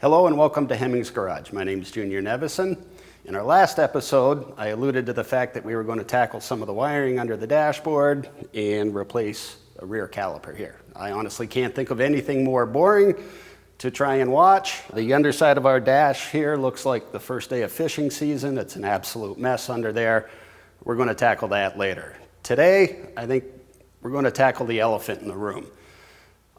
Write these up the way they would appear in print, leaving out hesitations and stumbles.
Hello and welcome to Hemmings Garage. My name is Junior Nevison. In our last episode, I alluded to the fact that we were going to tackle some of the wiring under the dashboard and replace a rear caliper here. I honestly can't think of anything more boring to try and watch. The underside of our dash here looks like the first day of fishing season. It's an absolute mess under there. We're going to tackle that later. Today, I think we're going to tackle the elephant in the room.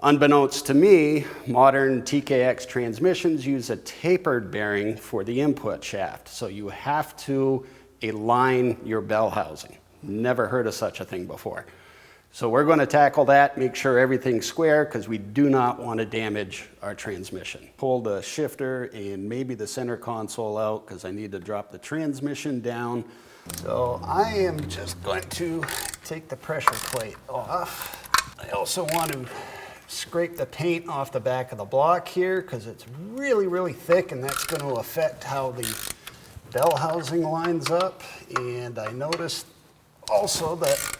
Unbeknownst to me, modern TKX transmissions use a tapered bearing for the input shaft. So you have to align your bell housing. Never heard of such a thing before. So we're going to tackle that, make sure everything's square because we do not want to damage our transmission. Pull the shifter and maybe the center console out because I need to drop the transmission down. So I am just going to take the pressure plate off. I also want to scrape the paint off the back of the block here because it's really thick, and that's going to affect how the bell housing lines up. And I noticed also that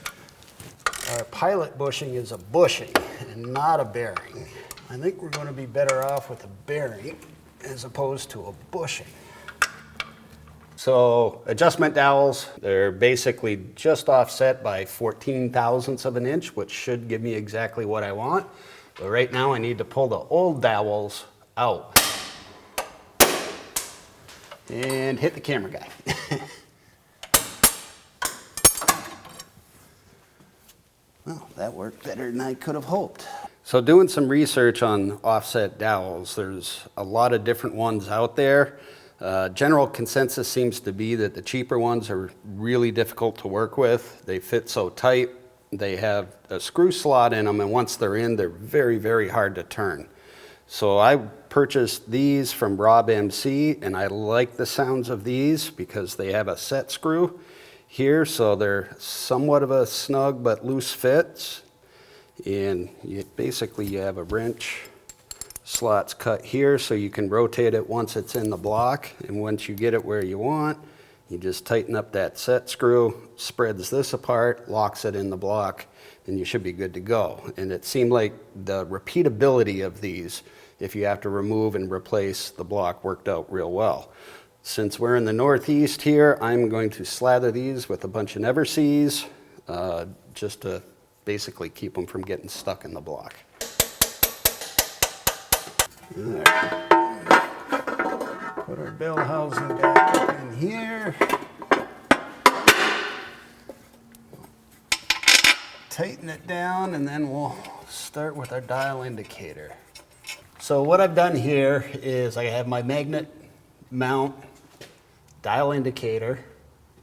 our pilot bushing is a bushing and not a bearing. I think we're going to be better off with a bearing as opposed to a bushing. So adjustment dowels, they're basically just offset by 14 thousandths of an inch, which should give me exactly what I want. But right now I need to pull the old dowels out and hit the camera guy. Well, that worked better than I could have hoped. So doing some research on offset dowels, there's a lot of different ones out there. General consensus seems to be that the cheaper ones are really difficult to work with. They fit so tight. They have a screw slot in them, and once they're in, they're very hard to turn. So I purchased these from Rob MC, and I like the sounds of these because they have a set screw here, so they're somewhat of a snug but loose fits. And you have a wrench slots cut here so you can rotate it once it's in the block, and once you get it where you want, you just tighten up that set screw, spreads this apart, locks it in the block, and you should be good to go. And it seemed like the repeatability of these, if you have to remove and replace the block, worked out real well. Since we're in the Northeast here, I'm going to slather these with a bunch of Never-Sees just to basically keep them from getting stuck in the block. All right. Put our bell housing back up in here. Tighten it down, and then we'll start with our dial indicator. So what I've done here is I have my magnet mount dial indicator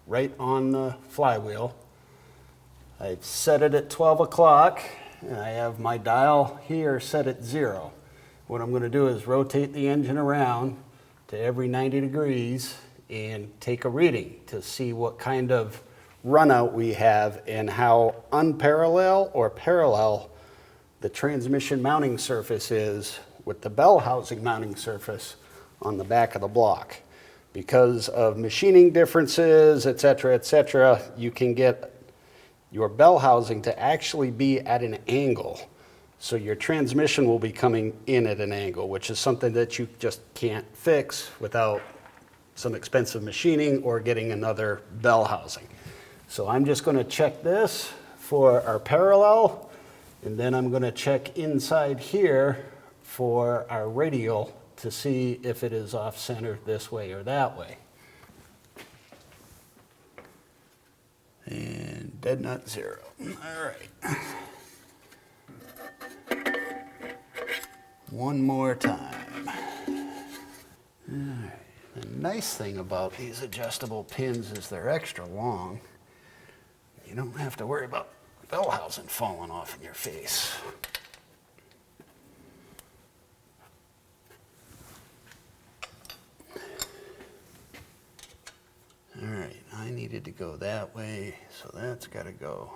right on the flywheel. I've set it at 12 o'clock, and I have my dial here set at 0. What I'm going to do is rotate the engine around to every 90 degrees and take a reading to see what kind of runout we have and how unparalleled or parallel the transmission mounting surface is with the bell housing mounting surface on the back of the block. Because of machining differences, etc., you can get your bell housing to actually be at an angle. So your transmission will be coming in at an angle, which is something that you just can't fix without some expensive machining or getting another bell housing. So I'm just going to check this for our parallel, and then I'm going to check inside here for our radial to see if it is off center this way or that way. And dead nut 0. All right. One more time. All right. The nice thing about these adjustable pins is they're extra long. You don't have to worry about bell housing falling off in your face. All right, I needed to go that way, so that's got to go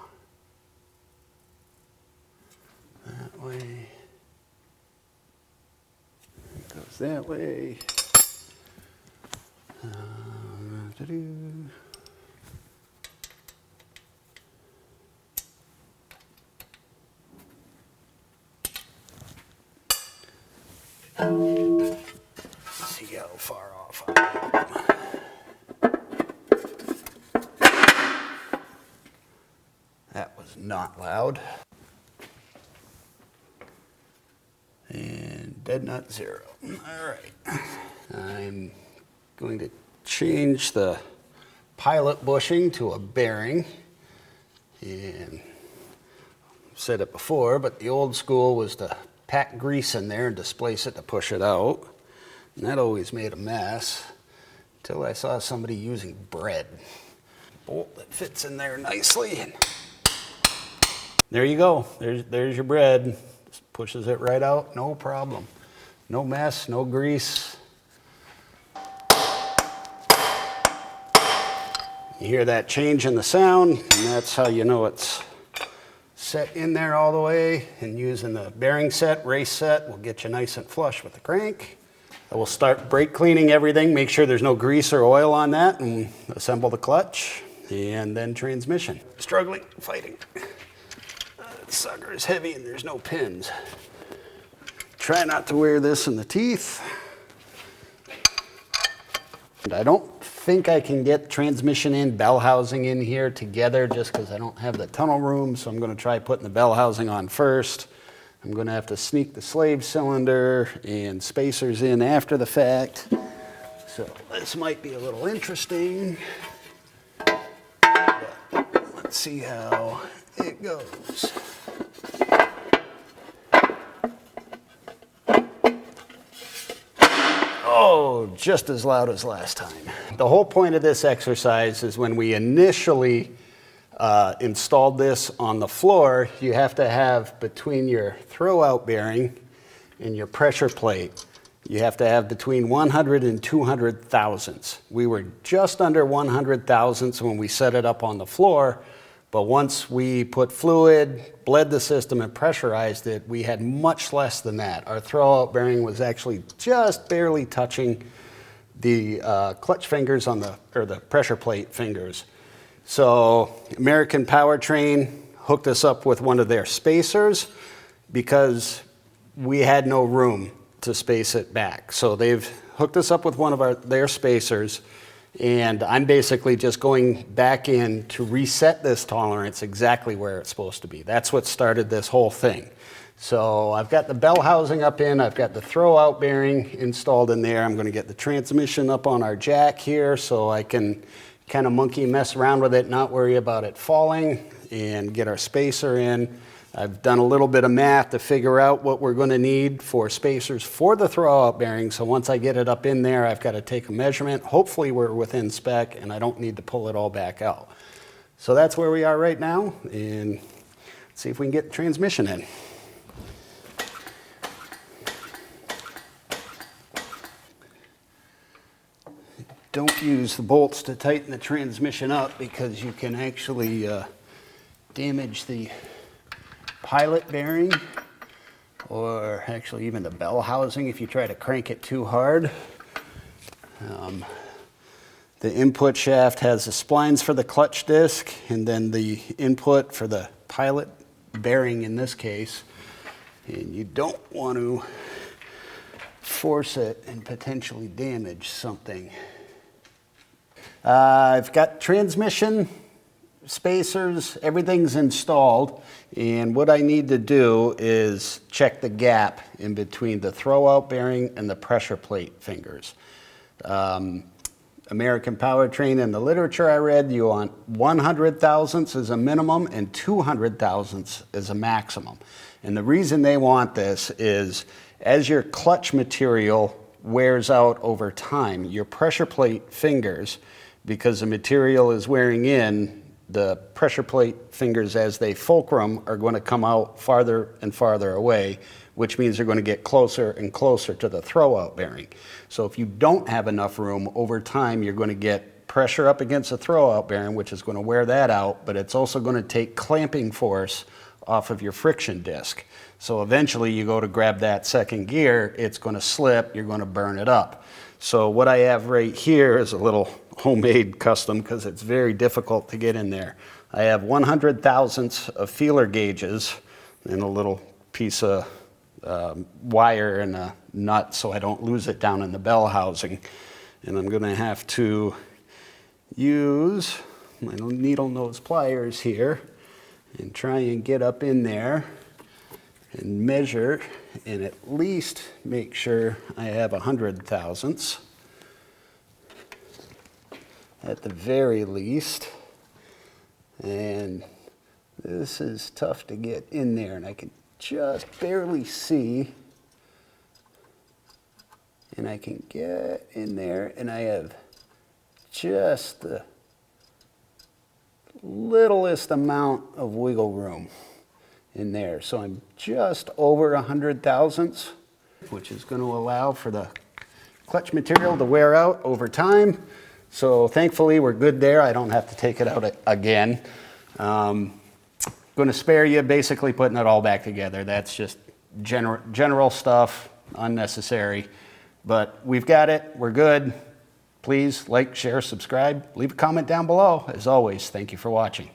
that way. It goes that way. not loud. And dead nut 0. All right. I'm going to change the pilot bushing to a bearing. And I've said it before, but the old school was to pack grease in there and displace it to push it out. And that always made a mess until I saw somebody using bread. Bolt that fits in there nicely. And there you go. There's your bread. Just pushes it right out, no problem. No mess, no grease. You hear that change in the sound, and that's how you know it's set in there all the way. And using the bearing set, race set, will get you nice and flush with the crank. I will start brake cleaning everything, make sure there's no grease or oil on that, and assemble the clutch, and then transmission. Struggling, fighting. That sucker is heavy and there's no pins. Try not to wear this in the teeth. And I don't think I can get transmission and bell housing in here together just because I don't have the tunnel room, so I'm going to try putting the bell housing on first. I'm going to have to sneak the slave cylinder and spacers in after the fact. So this might be a little interesting. But let's see how it goes. Oh, just as loud as last time. The whole point of this exercise is when we initially installed this on the floor, you have to have between your throw-out bearing and your pressure plate, you have to have between 100 and 200 thousandths. We were just under 100 thousandths when we set it up on the floor, but once we put fluid, bled the system, and pressurized it, we had much less than that. Our throw-out bearing was actually just barely touching the clutch fingers on the pressure plate fingers. So American Powertrain hooked us up with one of their spacers because we had no room to space it back. So they've hooked us up with one of their spacers, and I'm basically just going back in to reset this tolerance exactly where it's supposed to be. That's what started this whole thing. So I've got the bell housing up in, I've got the throw-out bearing installed in there. I'm going to get the transmission up on our jack here so I can kind of mess around with it, not worry about it falling, and get our spacer in. I've done a little bit of math to figure out what we're going to need for spacers for the throw-out bearing. So once I get it up in there, I've got to take a measurement. Hopefully we're within spec and I don't need to pull it all back out. So that's where we are right now, and let's see if we can get the transmission in. Don't use the bolts to tighten the transmission up because you can actually damage the pilot bearing, or actually even the bell housing if you try to crank it too hard. The input shaft has the splines for the clutch disc, and then the input for the pilot bearing in this case. And you don't want to force it and potentially damage something. I've got transmission, spacers, everything's installed, and what I need to do is check the gap in between the throw-out bearing and the pressure plate fingers. American Powertrain, in the literature I read, you want 100 thousandths as a minimum and 200 thousandths as a maximum. And the reason they want this is as your clutch material wears out over time, your pressure plate fingers, because the material is wearing in, the pressure plate fingers as they fulcrum are going to come out farther and farther away, which means they're going to get closer and closer to the throw-out bearing. So if you don't have enough room, over time you're going to get pressure up against the throw-out bearing, which is going to wear that out, but it's also going to take clamping force off of your friction disc. So eventually you go to grab that second gear, it's going to slip, you're going to burn it up. So what I have right here is a little homemade custom because it's very difficult to get in there. I have 100 thousandths of feeler gauges and a little piece of wire and a nut so I don't lose it down in the bell housing. And I'm going to have to use my needle nose pliers here and try and get up in there and measure and at least make sure I have 100 thousandths at the very least. And this is tough to get in there, and I can just barely see, and I can get in there, and I have just the littlest amount of wiggle room in there. So I'm just over 100 thousandths, which is going to allow for the clutch material to wear out over time. So thankfully we're good there. I don't have to take it out again. Going to spare you basically putting it all back together. That's just general stuff, unnecessary. But we've got it. We're good. Please like, share, subscribe. Leave a comment down below. As always, thank you for watching.